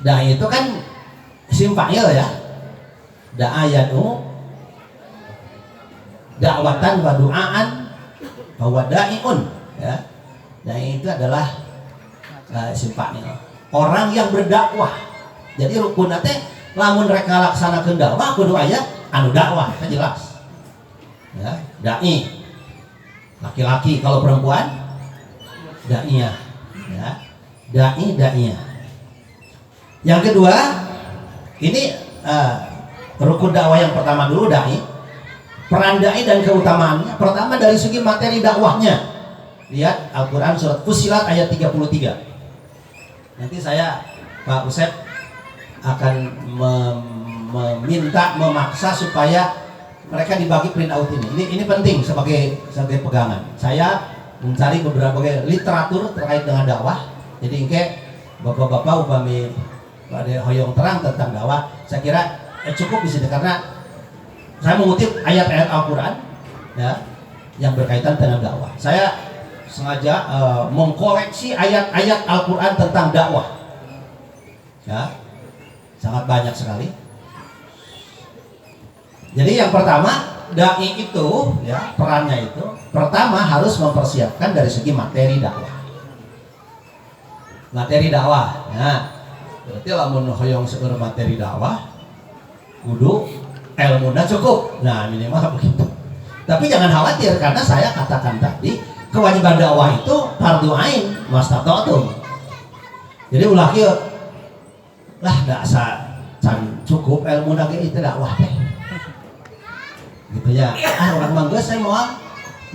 Dai itu kan isim fa'il ya. Da'ayanu da'watan wa du'aan bahwa da'iun ya. Dai itu adalah isim fa'il. Orang yang berdakwah. Jadi rukun teh lamun reka laksanakeun dakwah kudu aya anu dakwah, kan jelas. Ya, dai. Laki-laki, kalau perempuan daiyah. Ya. Daiyah. Yang kedua, ini rukun dakwah yang pertama dulu dai. Peran dai dan keutamaannya. Pertama dari segi materi dakwahnya. Lihat Al-Qur'an surat Fussilat ayat 33. Nanti saya Pak Usep akan memaksa supaya mereka dibagi print out ini. Ini penting sebagai pegangan. Saya mencari beberapa literatur terkait dengan dakwah. Jadi engke bapak-bapak upami pada hoyong terang tentang dakwah, saya kira cukup di sini karena saya mengutip ayat-ayat Al-Qur'an ya yang berkaitan dengan dakwah. Saya sengaja mengkoreksi ayat-ayat Al-Qur'an tentang dakwah. Ya. Sangat banyak sekali. Jadi yang pertama, dai itu ya, perannya itu pertama harus mempersiapkan dari segi materi dakwah. Materi dakwah. Nah, berarti lamun hoyong seueur materi dakwah kudu ilmuna cukup. Nah, minimal begitu. Tapi jangan khawatir karena saya katakan tadi kewajiban dakwah itu fardhu ain mastata'tum. Jadi ulah kieu lah daksa can cukup ilmu lagi itu dakwah teh. Gitu ya. Orang mangga saya mau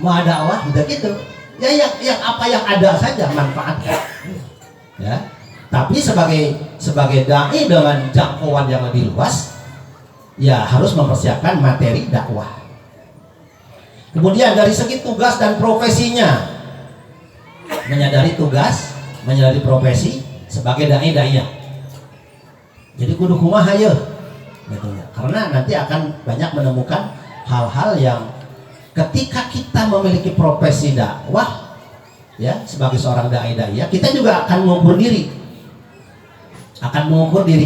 dakwah udah gitu. Ya yang apa yang ada saja manfaatkan. Ya. Tapi sebagai dai dengan jangkauan yang lebih luas, ya harus mempersiapkan materi dakwah. Kemudian dari segi tugas dan profesinya, menyadari tugas, menyadari profesi sebagai dai-daiyah. Jadi kudu kumaha ye, gitu ya. Karena nanti akan banyak menemukan hal-hal yang ketika kita memiliki profesi dakwah, ya sebagai seorang dai-daiyah, kita juga akan mengukur diri,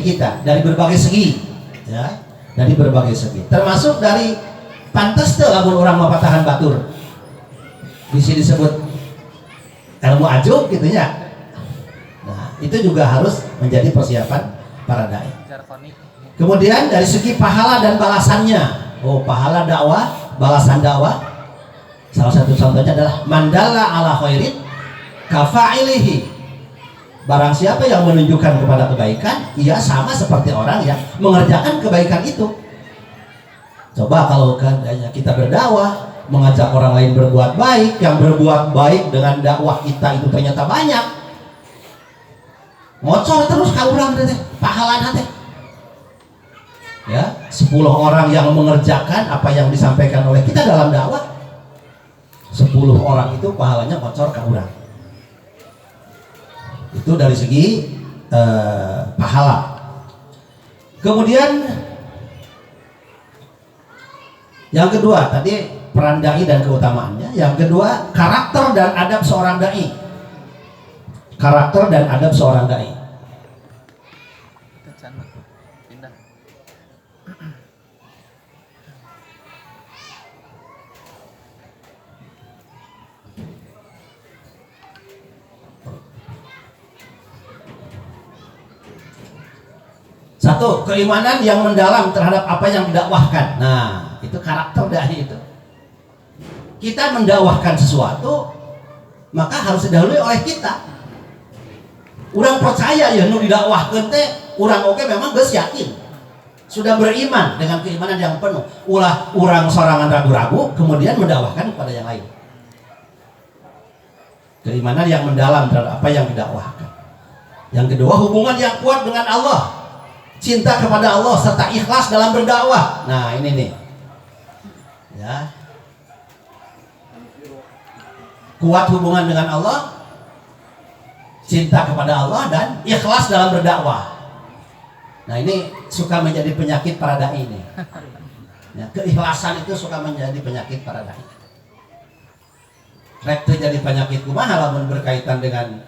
kita dari berbagai segi, ya, dari berbagai segi. Termasuk dari pantas tuh lamun orang mau patahan batur, bisa disebut ilmu ajuk, gitu ya. Nah itu juga harus menjadi persiapan para dai. Kemudian dari segi pahala dan balasannya, pahala dakwah, balasan dakwah, salah satu contohnya adalah mandala ala khairin kafa'ilihi. Barang siapa yang menunjukkan kepada kebaikan, ia sama seperti orang yang mengerjakan kebaikan itu. Coba kalau kita berdakwah, mengajak orang lain berbuat baik, yang berbuat baik dengan dakwah kita itu ternyata banyak, ngocor terus ka urang teh pahalana teh. Ya, 10 orang yang mengerjakan apa yang disampaikan oleh kita dalam dakwah, 10 orang itu pahalanya ngocor ka urang. Itu dari segi pahala. Kemudian yang kedua tadi peran dai dan keutamaannya. Yang kedua karakter dan adab seorang dai. Karakter dan adab seorang dai. Satu, keimanan yang mendalam terhadap apa yang didakwahkan. Nah, itu karakter dai itu. Kita mendakwahkan sesuatu, maka harus didahului oleh kita. Urang percaya ya nu didakwahkeun teh, urang oge memang geus yakin. Sudah beriman dengan keimanan yang penuh. Ulah urang sorangan ragu-ragu kemudian mendakwahkan kepada yang lain. Keimanan yang mendalam terhadap apa yang didakwahkan. Yang kedua, hubungan yang kuat dengan Allah. Cinta kepada Allah serta ikhlas dalam berdakwah. Nah, ini nih. Ya. Kuat hubungan dengan Allah, cinta kepada Allah, dan ikhlas dalam berdakwah. Nah, ini suka menjadi penyakit para dai ini. Ya, keikhlasan itu suka menjadi penyakit para dai. Rek terjadi penyakit kumaha lamun berkaitan dengan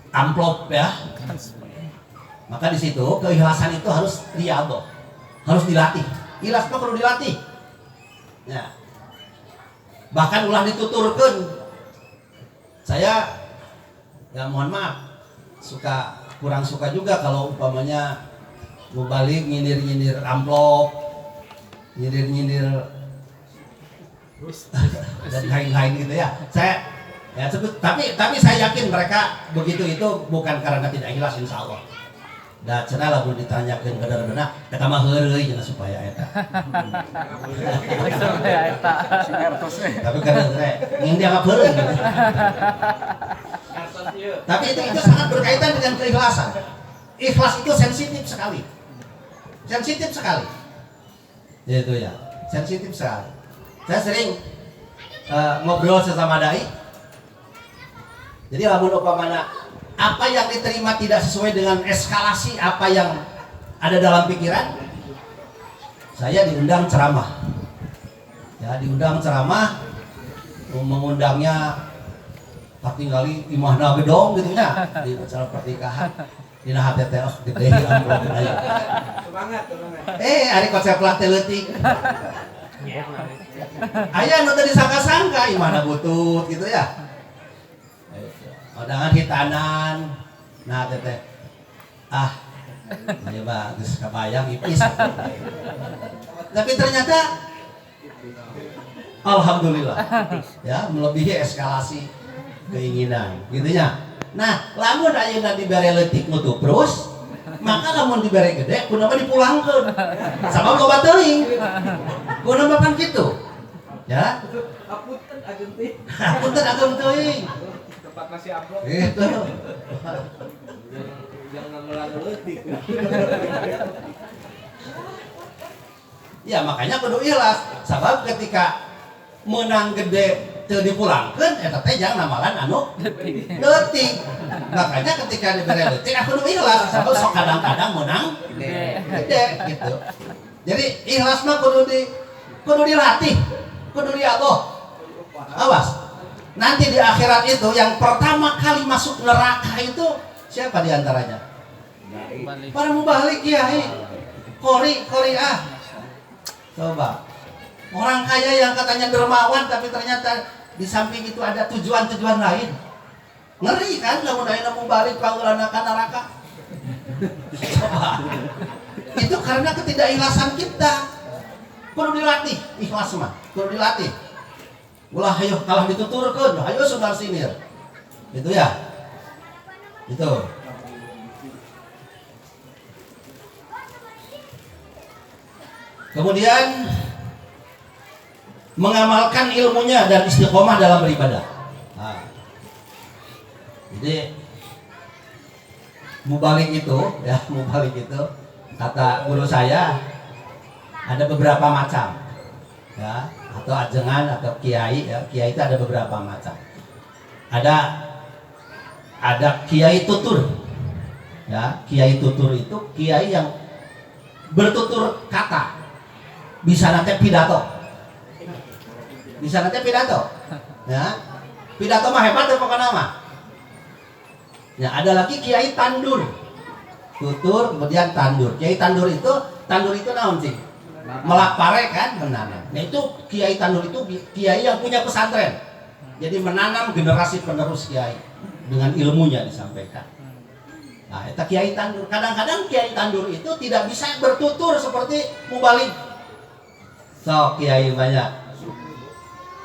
amplop ya. Maka di situ keikhlasan itu harus riyadhah, harus dilatih. Ikhlas mah perlu dilatih. Ya. Bahkan ulah dituturkeun. Saya ya mohon maaf, kurang suka juga kalau umpamanya mau balik nyindir amplop, nyindir dan lain-lain gitu ya. Tapi saya yakin mereka begitu itu bukan karena tidak ikhlas, insya Allah. Da cenah lamun ditanyakeun bener-bener eta mah heureuy cenah supaya eta. Tapi kada teh ngeun dianggap heureuy. Tapi itu sangat berkaitan dengan keikhlasan. Ikhlas itu sensitif sekali. Sensitif sekali. Itu ya, sensitif sekali. Saya sering ngobrol sesama dai. Jadi lamun umpamana apa yang diterima tidak sesuai dengan eskalasi apa yang ada dalam pikiran, saya diundang ceramah. Ya, diundang ceramah, mengundangnya tinggali imahna gedong gitu nya di acara pernikahan. Dina hati teh gede amplop aya. Semangat. Ari konsep teh leutik. Aya nu teu disangka-sangka imahna butut gitu ya. Undangan hitanan, nah teteh, ayo mah geus kabayang ipis. Tapi ternyata, alhamdulillah, ya melebihi eskalasi keinginan, gitunya. Nah, lamun ayeuna dibere leutik mutu terus, maka lamun dibere gede, kunaon dipulangkeun. Sabab loba teuing. Kunaon kan kitu. Ya. Apunten ageun teuing. Tempat nasi amplop. Gitu. Jangan ngelaletik. Ya makanya kudu ikhlas. Sabab ketika menang gede teu dipulangkeun eta teh jang namalan anu leutik. Makanya ketika diberi leutik aku kudu ikhlas. Sabab sok kadang-kadang menang gede gitu. Jadi ikhlas mah kudu dilatih, kudu riyadhah. Awas. Nanti di akhirat itu yang pertama kali masuk neraka itu siapa diantaranya? Para mubalik kiai, kori coba orang kaya yang katanya dermawan tapi ternyata di samping itu ada tujuan-tujuan lain. Ngeri kan lamun ayeuna mubalik panggulana ka neraka. Coba. Itu karena ketidakikhlasan kita. Perlu dilatih ikhlas mah, perlu dilatih. Ulah hayo kalah dituturkeun, hayo sundar sinir. Gitu ya. Itu. Kemudian mengamalkan ilmunya dan istiqomah dalam beribadah. Nah. Jadi mubalik itu kata guru saya ada beberapa macam. Ya. Atau ajengan atau kiai ya. Kiai itu ada beberapa macam. Ada kiai tutur. Ya, kiai tutur itu kiai yang bertutur kata. Bisa nanti pidato. Ya. Pidato mah hebat pokoknya mah. Ya, ada lagi kiai tandur. Tutur kemudian tandur. Kiai tandur itu naon sih? Melak pare kan menanam. Nah itu kiai tandur itu kiai yang punya pesantren. Jadi menanam generasi penerus kiai dengan ilmunya disampaikan. Nah, itu kiai tandur. Kadang-kadang kiai tandur itu tidak bisa bertutur seperti mubalik. So kiai banyak.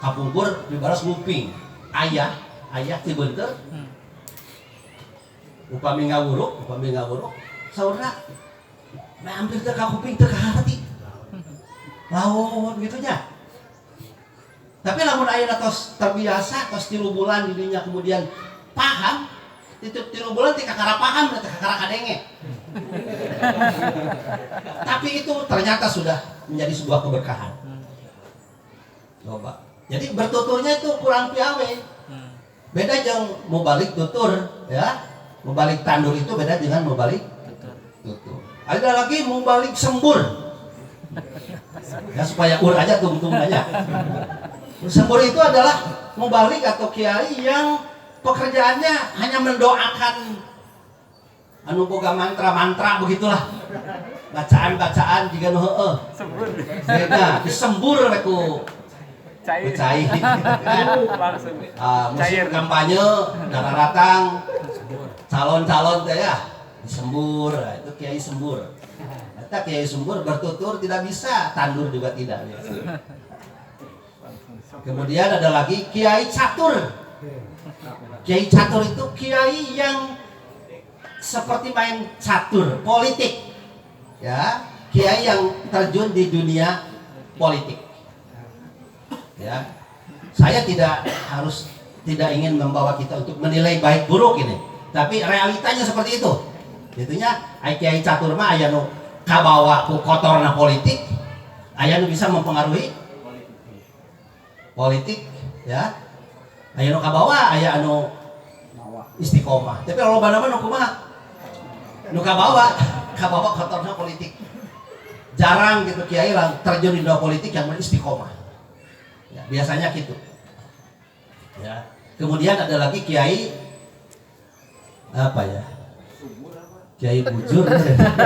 Kapungkur dibalas nguping. Ayah ti beunteur. Upami ngawuruk. Saurna. Nah, hampir teu ka kuping teu ka hati. Lawan gitunya. Tapi lamun ayeuna tos terbiasa tos 3 bulan didinya kemudian paham, itu 3 bulan ti kakara paham teh kakara kadenge. Tapi itu ternyata sudah menjadi sebuah keberkahan. Coba. Jadi bertuturnya itu kurang piawe. Beda jeung mubalik tutur ya. Mubalik tandur itu beda dengan mubalik tutur. Ada lagi mubalik sembur. Ya supaya aja tungtung aja. Sembur itu adalah mubalik atau kiai yang pekerjaannya hanya mendoakan anu boga mantra-mantra begitulah. Bacaan-bacaan juga nu heueuh. Sembur. Beda disembur we ku cair. Langsung. Musim kampanye datang calon-calon teh ya disembur. Nah, itu kiai sembur. Eta kiai sembur bertutur tidak bisa, tandur juga tidak. Kemudian ada lagi kiai catur. Kiai catur itu kiai yang seperti main catur politik. Ya, kiai yang terjun di dunia politik. Ya, saya tidak ingin membawa kita untuk menilai baik buruk ini, tapi realitanya seperti itu. Itunya kiai catur mah aya nu kabawa ku kotorna politik, aya nu bisa mempengaruhi politik, ya. Aya nu kabawa, aya anu istiqomah. Tapi kalau loba nu kumaha? Nu kabawa kotorna politik. Jarang gitu kiai lang terjun di dunia politik yang beristiqomah. Ya, biasanya gitu. Ya. Kemudian ada lagi kiai apa ya? Kiai bujur.